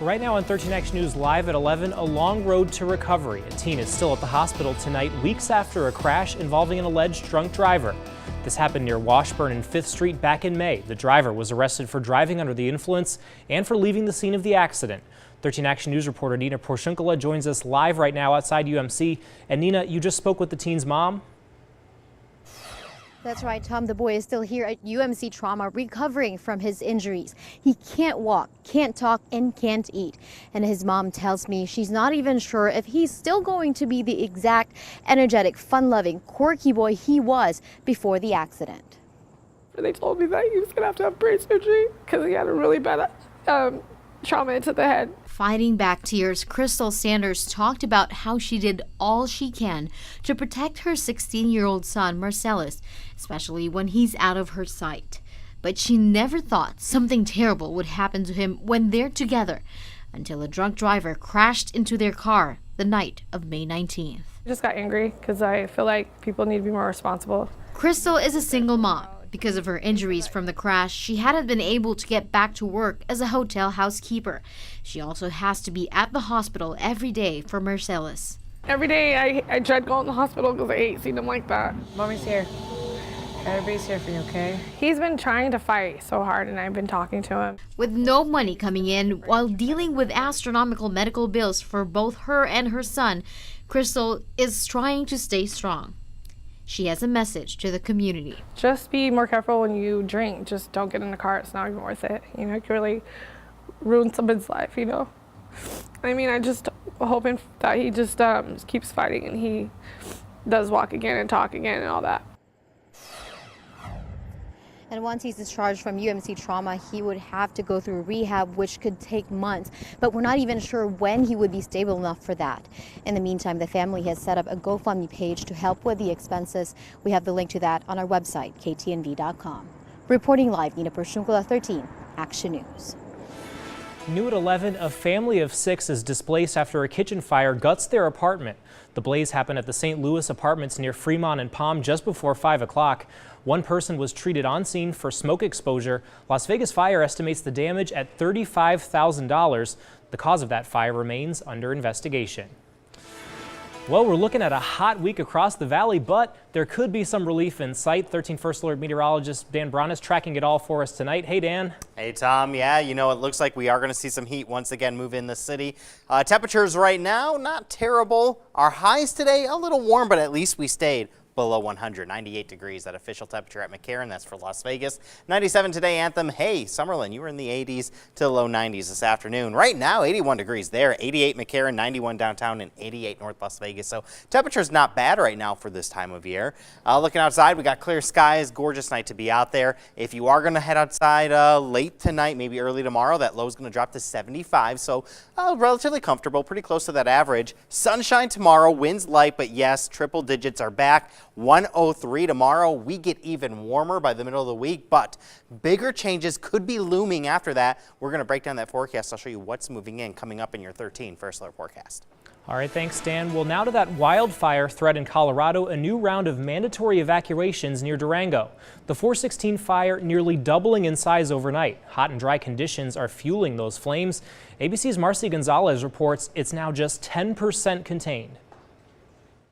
Right now on 13 Action News Live at 11, a long road to recovery. A teen is still at the hospital tonight, weeks after a crash involving an alleged drunk driver. This happened near Washburn and 5th Street back in May. The driver was arrested for driving under the influence and for leaving the scene of the accident. 13 Action News reporter Nina Porshunkala joins us live right now outside UMC. And Nina, you just spoke with the teen's mom. That's right, Tom. The boy is still here at UMC Trauma recovering from his injuries. He can't walk, can't talk, and can't eat. And his mom tells me she's not even sure if he's still going to be the exact energetic, fun-loving, quirky boy he was before the accident. They told me that he was going to have brain surgery because he had a really bad trauma to the head. Fighting back tears, Crystal Sanders talked about how she did all she can to protect her 16-year-old son, Marcellus, especially when he's out of her sight. But she never thought something terrible would happen to him when they're together, until a drunk driver crashed into their car the night of May 19th. I just got angry because I feel like people need to be more responsible. Crystal is a single mom. Because of her injuries from the crash, she hadn't been able to get back to work as a hotel housekeeper. She also has to be at the hospital every day for Marcellus. Every day I dread going to the hospital because I hate seeing him like that. Mommy's here. Everybody's here for you, okay? He's been trying to fight so hard and I've been talking to him. With no money coming in while dealing with astronomical medical bills for both her and her son, Crystal is trying to stay strong. She has a message to the community. Just be more careful when you drink. Just don't get in the car. It's not even worth it. You know, it could really ruin someone's life, you know. I mean, I just hoping that he just keeps fighting and he does walk again and talk again and all that. And once he's discharged from UMC Trauma, he would have to go through rehab, which could take months. But we're not even sure when he would be stable enough for that. In the meantime, the family has set up a GoFundMe page to help with the expenses. We have the link to that on our website, ktnv.com. Reporting live, Nina Porshunkala, 13 Action News. New at 11, a family of 6 is displaced after a kitchen fire guts their apartment. The blaze happened at the St. Louis apartments near Fremont and Palm just before 5 o'clock. One person was treated on scene for smoke exposure. Las Vegas Fire estimates the damage at $35,000. The cause of that fire remains under investigation. Well, we're looking at a hot week across the valley, but there could be some relief in sight. 13 First Alert meteorologist Dan Brown is tracking it all for us tonight. Hey, Dan. Hey, Tom. Yeah, you know, it looks like we are going to see some heat once again move in the city. Temperatures right now, not terrible. Our highs today, a little warm, but at least we stayed below 100, 98 degrees, that official temperature at McCarran. That's for Las Vegas. 97 today, Anthem. Hey, Summerlin, you were in the 80s to low 90s this afternoon. Right now, 81 degrees there, 88 McCarran, 91 downtown, and 88 North Las Vegas. So temperature's not bad right now for this time of year. Looking outside, we got clear skies, gorgeous night to be out there. If you are going to head outside late tonight, maybe early tomorrow, that low is going to drop to 75. So relatively comfortable, pretty close to that average. Sunshine tomorrow, winds light, but yes, triple digits are back. 103 tomorrow. We get even warmer by the middle of the week, but bigger changes could be looming after that. We're going to break down that forecast. I'll show you what's moving in coming up in your 13 First Alert forecast. All right, thanks, Dan. Well, now to that wildfire threat in Colorado, a new round of mandatory evacuations near Durango. The 416 fire nearly doubling in size overnight. Hot and dry conditions are fueling those flames. ABC's Marcy Gonzalez reports it's now just 10% contained.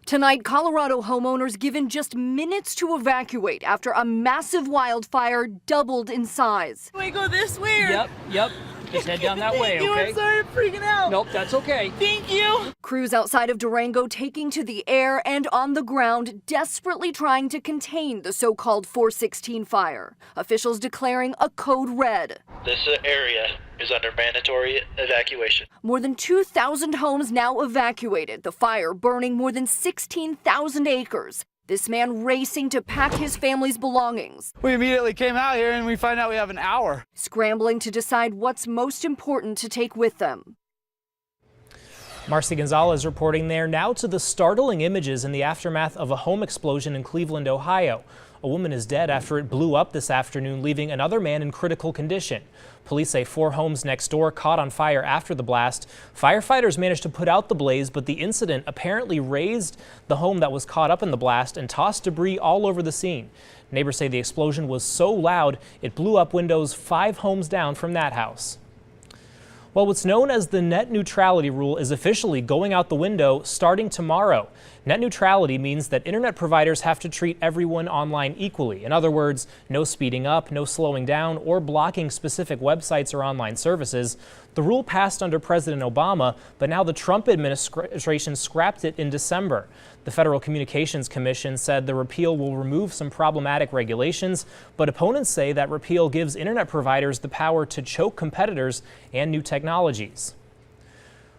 Tonight, Colorado homeowners given just minutes to evacuate after a massive wildfire doubled in size. We go this way? Yep. Just head down that way, okay? I'm sorry, I'm freaking out. Nope, that's okay. Thank you. Crews outside of Durango taking to the air and on the ground, desperately trying to contain the so-called 416 fire. Officials declaring a code red. This area is under mandatory evacuation. More than 2,000 homes now evacuated, the fire burning more than 16,000 acres. This man racing to pack his family's belongings. We immediately came out here and we find out we have an hour. Scrambling to decide what's most important to take with them. Marcy Gonzalez reporting there. Now to the startling images in the aftermath of a home explosion in Cleveland, Ohio. A woman is dead after it blew up this afternoon, leaving another man in critical condition. Police say 4 homes next door caught on fire after the blast. Firefighters managed to put out the blaze, but the incident apparently razed the home that was caught up in the blast and tossed debris all over the scene. Neighbors say the explosion was so loud it blew up windows 5 homes down from that house. Well, what's known as the net neutrality rule is officially going out the window starting tomorrow. Net neutrality means that internet providers have to treat everyone online equally. In other words, no speeding up, no slowing down, or blocking specific websites or online services. The rule passed under President Obama, but now the Trump administration scrapped it in December. The Federal Communications Commission said the repeal will remove some problematic regulations, but opponents say that repeal gives internet providers the power to choke competitors and new technologies.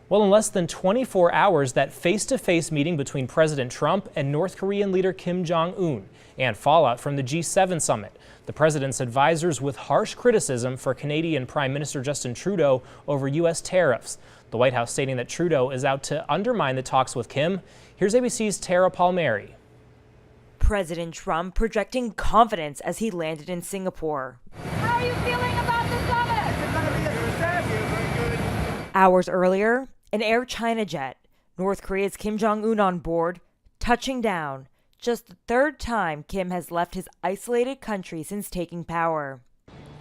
Well, in less than 24 hours, that face-to-face meeting between President Trump and North Korean leader Kim Jong-un, and fallout from the G7 summit. The president's advisors with harsh criticism for Canadian Prime Minister Justin Trudeau over U.S. tariffs. The White House stating that Trudeau is out to undermine the talks with Kim. Here's ABC's Tara Palmieri. President Trump projecting confidence as he landed in Singapore. How are you feeling about the summit? Hours earlier, an Air China jet, North Korea's Kim Jong-un on board, touching down. Just the third time Kim has left his isolated country since taking power.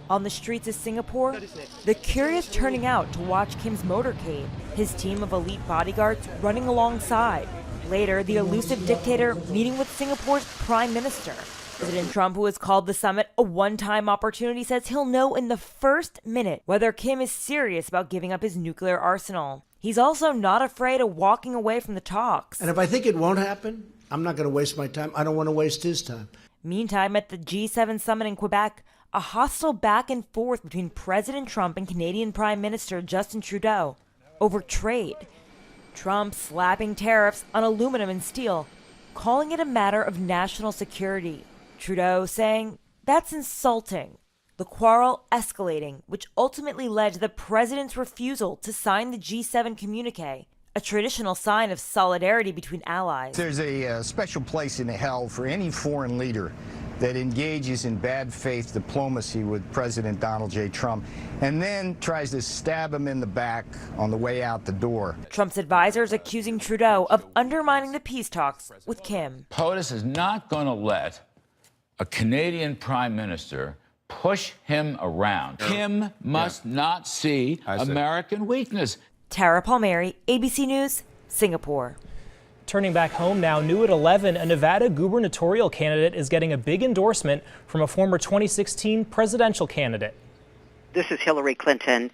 On the streets of Singapore, the curious turning out to watch Kim's motorcade, his team of elite bodyguards running alongside. Later, the elusive dictator meeting with Singapore's prime minister. President Trump, who has called the summit a one-time opportunity, says he'll know in the first minute whether Kim is serious about giving up his nuclear arsenal. He's also not afraid of walking away from the talks. And if I think it won't happen, I'm not going to waste my time. I don't want to waste his time. Meantime, at the G7 summit in Quebec, a hostile back and forth between President Trump and Canadian Prime Minister Justin Trudeau over trade. Trump slapping tariffs on aluminum and steel, calling it a matter of national security. Trudeau saying that's insulting. The quarrel escalating, which ultimately led to the president's refusal to sign the G7 communique, a traditional sign of solidarity between allies. There's a special place in hell for any foreign leader that engages in bad faith diplomacy with President Donald J. Trump and then tries to stab him in the back on the way out the door. Trump's advisors accusing Trudeau of undermining the peace talks with Kim. POTUS is not going to let a Canadian prime minister push him around. Kim must not see American weakness. Tara Palmieri, ABC News, Singapore. Turning back home now, new at 11, a Nevada gubernatorial candidate is getting a big endorsement from a former 2016 presidential candidate. This is Hillary Clinton,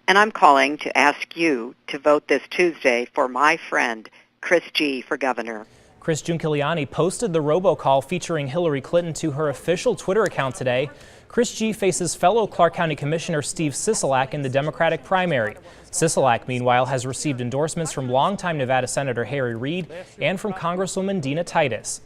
and I'm calling to ask you to vote this Tuesday for my friend, Chris G. for governor. Chris Giuliani posted the robocall featuring Hillary Clinton to her official Twitter account today. Chris G. faces fellow Clark County Commissioner Steve Sisolak in the Democratic primary. Sisolak, meanwhile, has received endorsements from longtime Nevada Senator Harry Reid and from Congresswoman Dina Titus.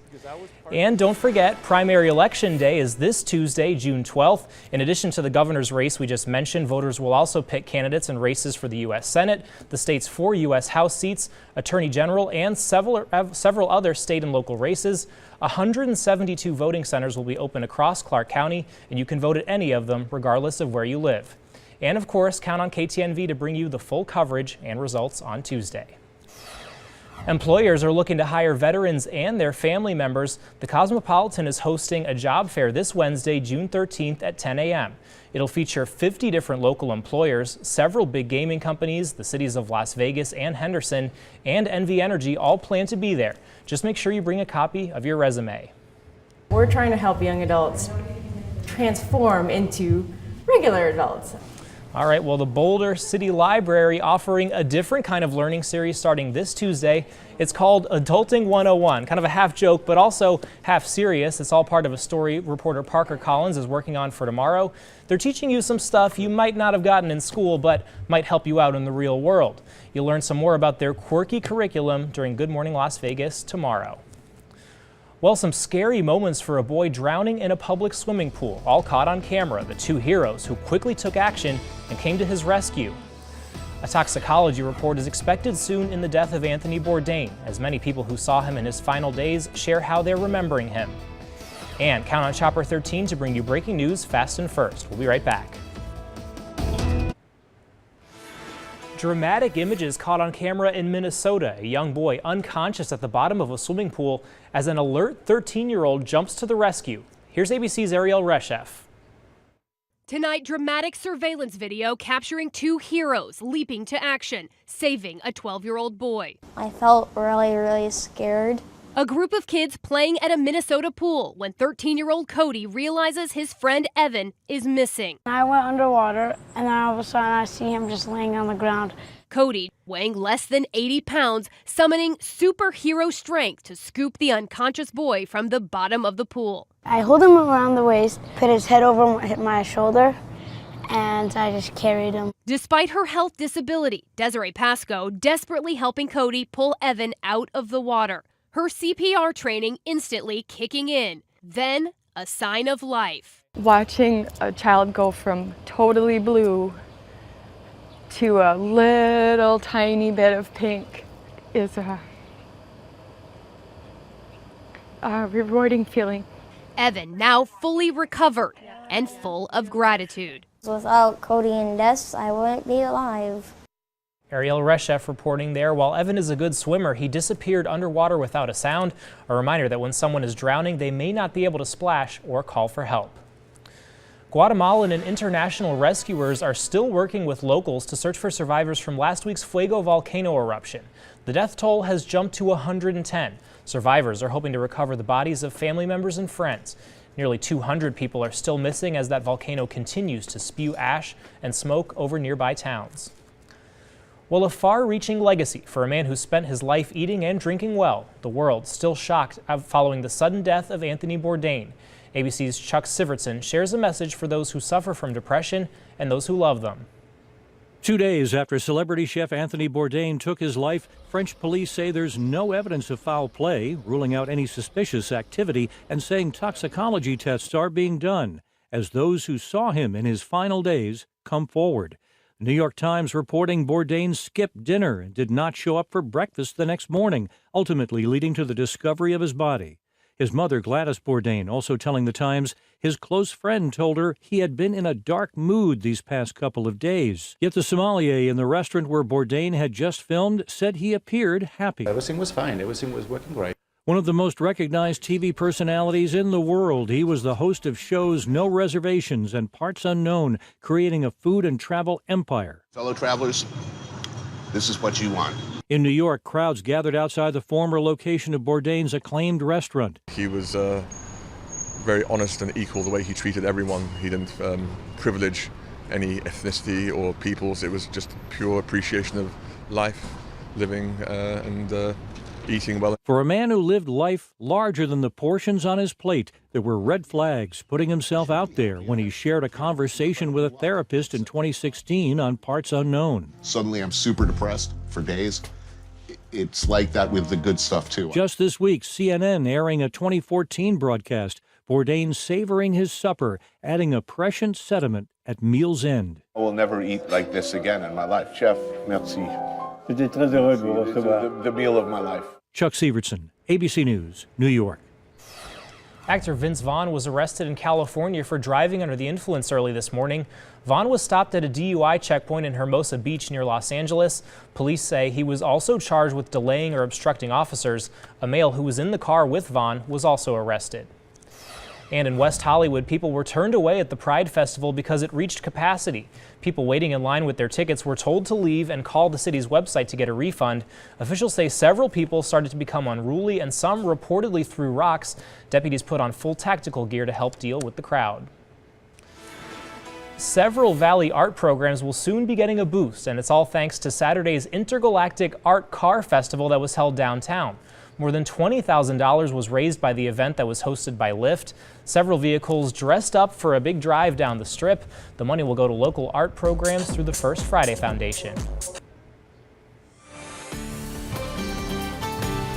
And don't forget, primary election day is this Tuesday, June 12th. In addition to the governor's race we just mentioned, voters will also pick candidates in races for the U.S. Senate, the state's 4 U.S. House seats, Attorney General, and several other state and local races. 172 voting centers will be open across Clark County, and you can vote at any of them, regardless of where you live. And of course, count on KTNV to bring you the full coverage and results on Tuesday. Employers are looking to hire veterans and their family members. The Cosmopolitan is hosting a job fair this Wednesday, June 13th at 10 a.m. It'll feature 50 different local employers, several big gaming companies, the cities of Las Vegas and Henderson, and NV Energy all plan to be there. Just make sure you bring a copy of your resume. We're trying to help young adults transform into regular adults. All right, well, the Boulder City Library offering a different kind of learning series starting this Tuesday. It's called Adulting 101, kind of a half joke, but also half serious. It's all part of a story reporter Parker Collins is working on for tomorrow. They're teaching you some stuff you might not have gotten in school, but might help you out in the real world. You'll learn some more about their quirky curriculum during Good Morning Las Vegas tomorrow. Well, some scary moments for a boy drowning in a public swimming pool, all caught on camera. The 2 heroes who quickly took action and came to his rescue. A toxicology report is expected soon in the death of Anthony Bourdain, as many people who saw him in his final days share how they're remembering him. And count on Chopper 13 to bring you breaking news fast and first. We'll be right back. Dramatic images caught on camera in Minnesota. A young boy unconscious at the bottom of a swimming pool as an alert 13-year-old jumps to the rescue. Here's ABC's Ariel Reshef. Tonight, dramatic surveillance video capturing two heroes leaping to action, saving a 12-year-old boy. I felt really scared. A group of kids playing at a Minnesota pool when 13-year-old Cody realizes his friend Evan is missing. I went underwater, and then all of a sudden I see him just laying on the ground. Cody, weighing less than 80 pounds, summoning superhero strength to scoop the unconscious boy from the bottom of the pool. I hold him around the waist, put his head over my shoulder, and I just carried him. Despite her health disability, Desiree Pasco desperately helping Cody pull Evan out of the water. Her CPR training instantly kicking in. Then, a sign of life. Watching a child go from totally blue to a little tiny bit of pink is a rewarding feeling. Evan now fully recovered and full of gratitude. Without Cody and Des, I wouldn't be alive. Ariel Reshef reporting there. While Evan is a good swimmer, he disappeared underwater without a sound. A reminder that when someone is drowning, they may not be able to splash or call for help. Guatemalan and international rescuers are still working with locals to search for survivors from last week's Fuego volcano eruption. The death toll has jumped to 110. Survivors are hoping to recover the bodies of family members and friends. Nearly 200 people are still missing as that volcano continues to spew ash and smoke over nearby towns. Well, a far-reaching legacy for a man who spent his life eating and drinking well. The world still shocked following the sudden death of Anthony Bourdain. ABC's Chuck Sivertson shares a message for those who suffer from depression and those who love them. 2 days after celebrity chef Anthony Bourdain took his life, French police say there's no evidence of foul play, ruling out any suspicious activity and saying toxicology tests are being done as those who saw him in his final days come forward. The New York Times reporting Bourdain skipped dinner and did not show up for breakfast the next morning, ultimately leading to the discovery of his body. His mother, Gladys Bourdain, also telling the Times his close friend told her he had been in a dark mood these past couple of days. Yet the sommelier in the restaurant where Bourdain had just filmed said he appeared happy. Everything was fine. Everything was working great. One of the most recognized TV personalities in the world, he was the host of shows No Reservations and Parts Unknown, creating a food and travel empire. Fellow travelers, this is what you want. In New York, crowds gathered outside the former location of Bourdain's acclaimed restaurant. He was very honest and equal the way he treated everyone. He didn't privilege any ethnicity or peoples. It was just pure appreciation of life, living and eating well. For a man who lived life larger than the portions on his plate, there were red flags putting himself out there when he shared a conversation with a therapist in 2016 on Parts Unknown. Suddenly I'm super depressed for days. It's like that with the good stuff, too. Just this week, CNN airing a 2014 broadcast, Bourdain savoring his supper, adding a prescient sentiment at meal's end. I will never eat like this again in my life. Chef, merci. J'étais très heureux de vous recevoir. The meal of my life. Chuck Sivertson, ABC News, New York. Actor Vince Vaughn was arrested in California for driving under the influence early this morning. Vaughn was stopped at a DUI checkpoint in Hermosa Beach near Los Angeles. Police say he was also charged with delaying or obstructing officers. A male who was in the car with Vaughn was also arrested. And in West Hollywood, people were turned away at the Pride Festival because it reached capacity. People waiting in line with their tickets were told to leave and call the city's website to get a refund. Officials say several people started to become unruly and some reportedly threw rocks. Deputies put on full tactical gear to help deal with the crowd. Several Valley art programs will soon be getting a boost, and it's all thanks to Saturday's Intergalactic Art Car Festival that was held downtown. More than $20,000 was raised by the event that was hosted by Lyft. Several vehicles dressed up for a big drive down the strip. The money will go to local art programs through the First Friday Foundation.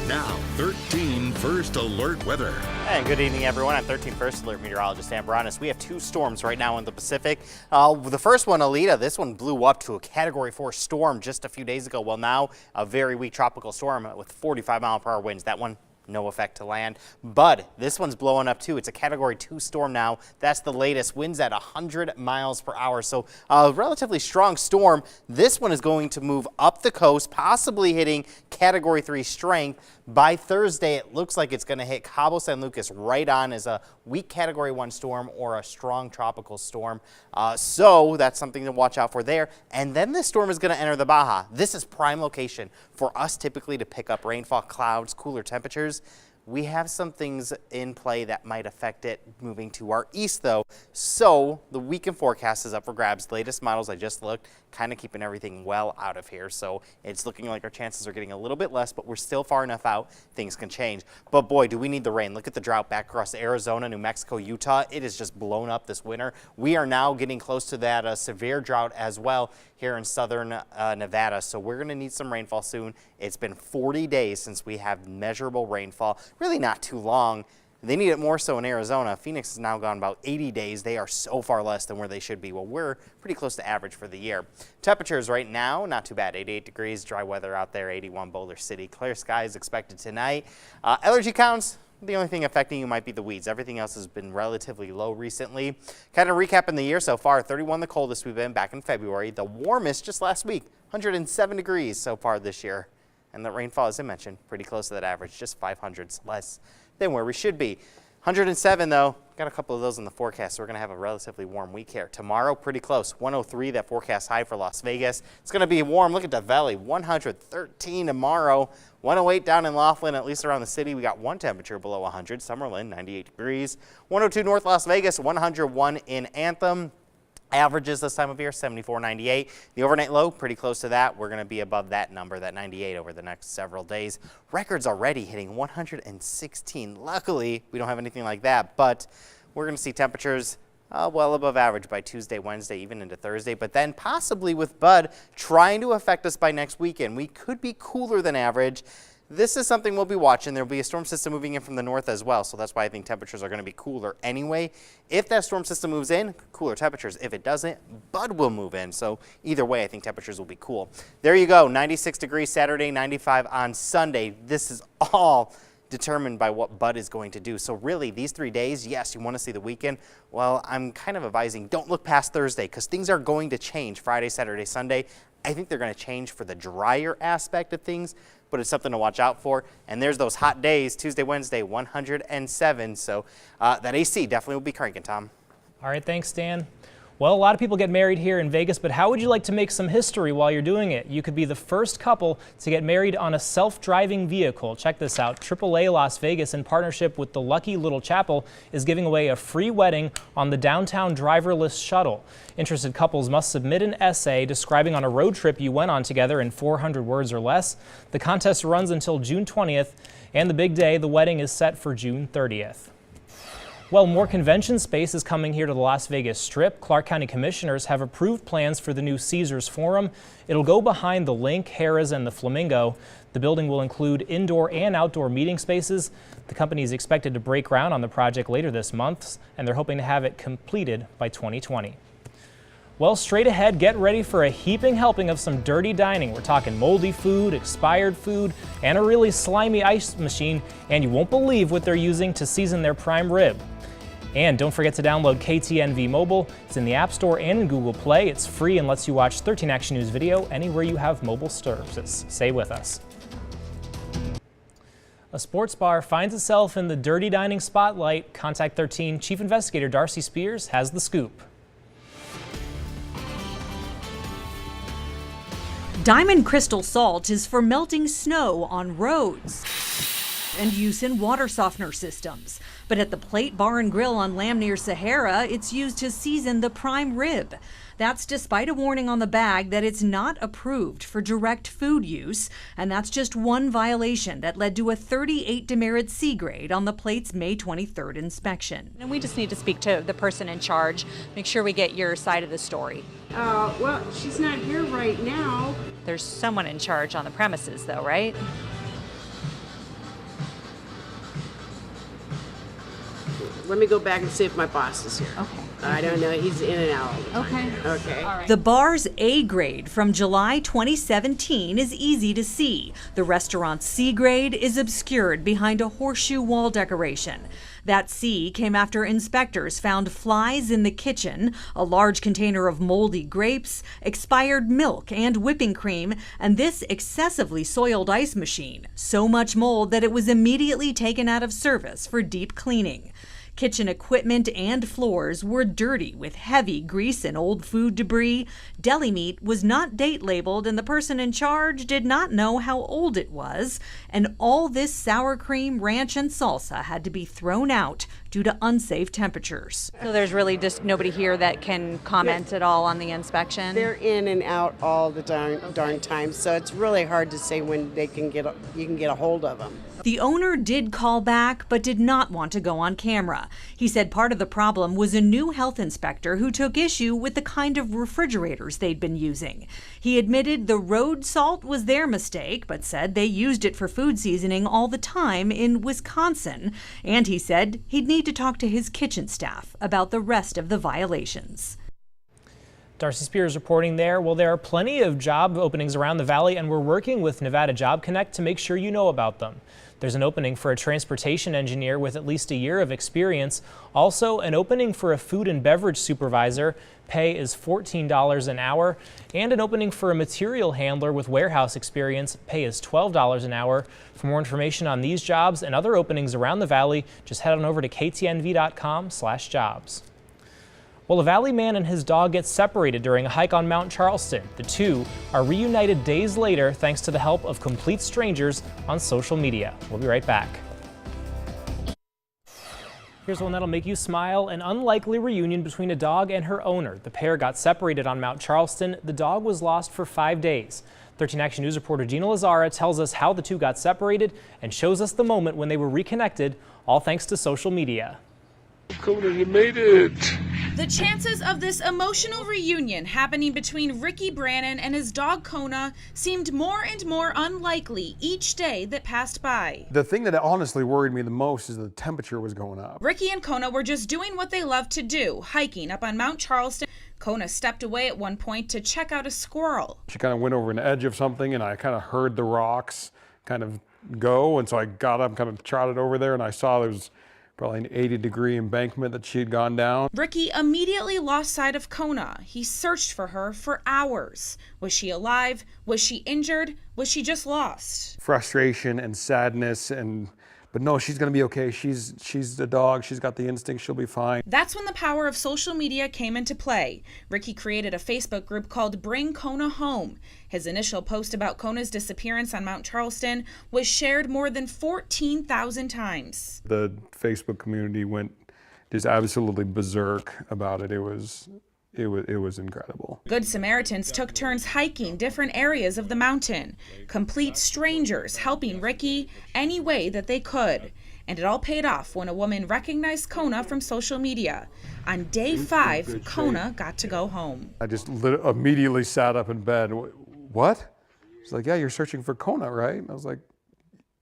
Now, 13 First Alert weather. And good evening, everyone. I'm 13 First Alert meteorologist Amber Honest. We have two storms right now in the Pacific. The first one, Alita, this one blew up to a Category 4 storm just a few days ago. Well, now a very weak tropical storm with 45-mile-per-hour winds. That one no effect to land. Bud, this one's blowing up too. It's a Category 2 storm now. That's the latest. Winds at 100 miles per hour. So a relatively strong storm. This one is going to move up the coast, possibly hitting Category 3 strength. By Thursday, it looks like it's going to hit Cabo San Lucas right on as a weak Category 1 storm or a strong tropical storm. So that's something to watch out for there. And then this storm is going to enter the Baja. This is prime location for us typically to pick up rainfall, clouds, cooler temperatures. We have some things in play that might affect it moving to our east, though. So the weekend forecast is up for grabs. Latest models I just looked, kind of keeping everything well out of here. So it's looking like our chances are getting a little bit less, but we're still far enough out. Things can change. But boy, do we need the rain. Look at the drought back across Arizona, New Mexico, Utah. It is just blown up this winter. We are now getting close to that severe drought as well here in southern Nevada. So we're going to need some rainfall soon. It's been 40 days since we have measurable rainfall. Really not too long. They need it more so in Arizona. Phoenix has now gone about 80 days. They are so far less than where they should be. Well, we're pretty close to average for the year. Temperatures right now, not too bad. 88 degrees, dry weather out there, 81 Boulder City. Clear skies expected tonight. Allergy counts, the only thing affecting you might be the weeds. Everything else has been relatively low recently. Kind of recapping the year so far, 31 the coldest we've been back in February. The warmest just last week, 107 degrees so far this year. And the rainfall, as I mentioned, pretty close to that average, just 500s less than where we should be. 107 though, got a couple of those in the forecast, so we're going to have a relatively warm week here. Tomorrow, pretty close, 103, that forecast high for Las Vegas. It's going to be warm. Look at Death Valley, 113 tomorrow, 108 down in Laughlin, at least around the city. We got one temperature below 100, Summerlin, 98 degrees. 102 North Las Vegas, 101 in Anthem. Averages this time of year, 74, 98. The overnight low, pretty close to that. We're going to be above that number, that 98, over the next several days. Records already hitting 116. Luckily, we don't have anything like that, but we're going to see temperatures well above average by Tuesday, Wednesday, even into Thursday. But then possibly with Bud trying to affect us by next weekend, we could be cooler than average. This is something we'll be watching. There'll be a storm system moving in from the north as well, so that's why I think temperatures are going to be cooler anyway. If that storm system moves in, cooler temperatures. If it doesn't, Bud will move in. So either way, I think temperatures will be cool. There you go, 96 degrees Saturday, 95 on Sunday. This is all determined by what Bud is going to do. So really, these 3 days, yes, you want to see the weekend. Well, I'm kind of advising don't look past Thursday because things are going to change Friday, Saturday, Sunday. I think they're going to change for the drier aspect of things, but it's something to watch out for. And there's those hot days, Tuesday, Wednesday, 107. So that AC definitely will be cranking, Tom. All right, thanks, Dan. Well, a lot of people get married here in Vegas, but how would you like to make some history while you're doing it? You could be the first couple to get married on a self-driving vehicle. Check this out. AAA Las Vegas, in partnership with the Lucky Little Chapel, is giving away a free wedding on the downtown driverless shuttle. Interested couples must submit an essay describing on a road trip you went on together in 400 words or less. The contest runs until June 20th, and the big day, the wedding, is set for June 30th. Well, more convention space is coming here to the Las Vegas Strip. Clark County commissioners have approved plans for the new Caesars Forum. It'll go behind the Link, Harrah's, and the Flamingo. The building will include indoor and outdoor meeting spaces. The company is expected to break ground on the project later this month, and they're hoping to have it completed by 2020. Well, straight ahead, get ready for a heaping helping of some dirty dining. We're talking moldy food, expired food, and a really slimy ice machine, and you won't believe what they're using to season their prime rib. And don't forget to download KTNV Mobile. It's in the App Store and in Google Play. It's free and lets you watch 13 Action News video anywhere you have mobile services. Stay with us. A sports bar finds itself in the dirty dining spotlight. Contact 13 Chief Investigator Darcy Spears has the scoop. Diamond crystal salt is for melting snow on roads and use in water softener systems. But at the Plate Bar and Grill on Lamb near Sahara, it's used to season the prime rib. That's despite a warning on the bag that it's not approved for direct food use. And that's just one violation that led to a 38 demerit C grade on the Plate's May 23rd inspection. And we just need to speak to the person in charge, make sure we get your side of the story. Well, she's not here right now. There's someone in charge on the premises though, right? Let me go back and see if my boss is here. Okay. I don't know. He's in and out all the time. Okay. All right. The bar's A grade from July 2017 is easy to see. The restaurant's C grade is obscured behind a horseshoe wall decoration. That C came after inspectors found flies in the kitchen, a large container of moldy grapes, expired milk and whipping cream, and this excessively soiled ice machine. So much mold that it was immediately taken out of service for deep cleaning. Kitchen equipment and floors were dirty with heavy grease and old food debris. Deli meat was not date labeled, and the person in charge did not know how old it was. And all this sour cream, ranch, and salsa had to be thrown out due to unsafe temperatures. So there's really just nobody here that can comment at all on the inspection? They're in and out all the darn time, so it's really hard to say when you can get a hold of them. The owner did call back, but did not want to go on camera. He said part of the problem was a new health inspector who took issue with the kind of refrigerators they'd been using. He admitted the road salt was their mistake, but said they used it for food seasoning all the time in Wisconsin. And he said he'd need to talk to his kitchen staff about the rest of the violations. Darcy Spears reporting there. Well, there are plenty of job openings around the valley, and we're working with Nevada Job Connect to make sure you know about them. There's an opening for a transportation engineer with at least a year of experience. Also, an opening for a food and beverage supervisor. Pay is $14 an hour. And an opening for a material handler with warehouse experience. Pay is $12 an hour. For more information on these jobs and other openings around the valley, just head on over to ktnv.com/jobs. Well, a valley man and his dog get separated during a hike on Mount Charleston. The two are reunited days later thanks to the help of complete strangers on social media. We'll be right back. Here's one that'll make you smile. An unlikely reunion between a dog and her owner. The pair got separated on Mount Charleston. The dog was lost for 5 days. 13 Action News reporter Gina Lazara tells us how the two got separated and shows us the moment when they were reconnected, all thanks to social media. Kona, you made it! The chances of this emotional reunion happening between Ricky Brannon and his dog Kona seemed more and more unlikely each day that passed by. The thing that honestly worried me the most is the temperature was going up. Ricky and Kona were just doing what they love to do, hiking up on Mount Charleston. Kona stepped away at one point to check out a squirrel. She kind of went over an edge of something, and I kind of heard the rocks kind of go, and so I got up, kind of trotted over there, and I saw there was probably an 80-degree embankment that she had gone down. Ricky immediately lost sight of Kona. He searched for her for hours. Was she alive? Was she injured? Was she just lost? Frustration and sadness, but no, she's gonna be okay. She's a dog. She's got the instinct. She'll be fine. That's when the power of social media came into play. Ricky created a Facebook group called Bring Kona Home. His initial post about Kona's disappearance on Mount Charleston was shared more than 14,000 times. The Facebook community went just absolutely berserk about it. It was incredible. Good Samaritans took turns hiking different areas of the mountain. Complete strangers helping Ricky any way that they could. And it all paid off when a woman recognized Kona from social media. On day 5, Kona got to go home. I just immediately sat up in bed. What? She's like, yeah, you're searching for Kona, right? And I was like,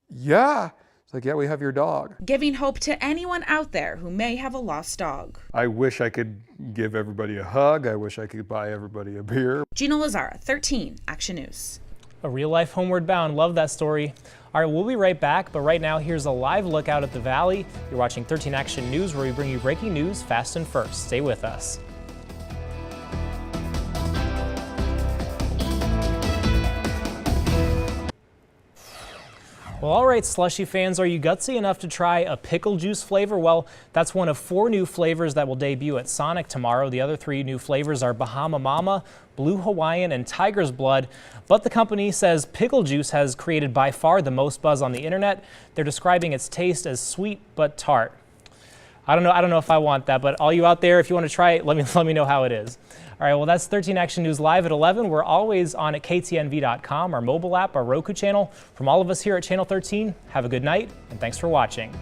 yeah. It's like, yeah, we have your dog. Giving hope to anyone out there who may have a lost dog. I wish I could give everybody a hug. I wish I could buy everybody a beer. Gina Lazara, 13 Action News. A real life Homeward Bound. Love that story. All right, we'll be right back, but right now here's a live look out at the valley. You're watching 13 Action News, where we bring you breaking news fast and first. Stay with us. Well, all right, slushy fans, are you gutsy enough to try a pickle juice flavor? Well, that's one of 4 new flavors that will debut at Sonic tomorrow. The other 3 new flavors are Bahama Mama, Blue Hawaiian, and Tiger's Blood. But the company says pickle juice has created by far the most buzz on the internet. They're describing its taste as sweet but tart. I don't know if I want that, but all you out there, if you want to try it, let me know how it is. All right, well, that's 13 Action News live at 11. We're always on at ktnv.com, our mobile app, our Roku channel. From all of us here at Channel 13, have a good night, and thanks for watching.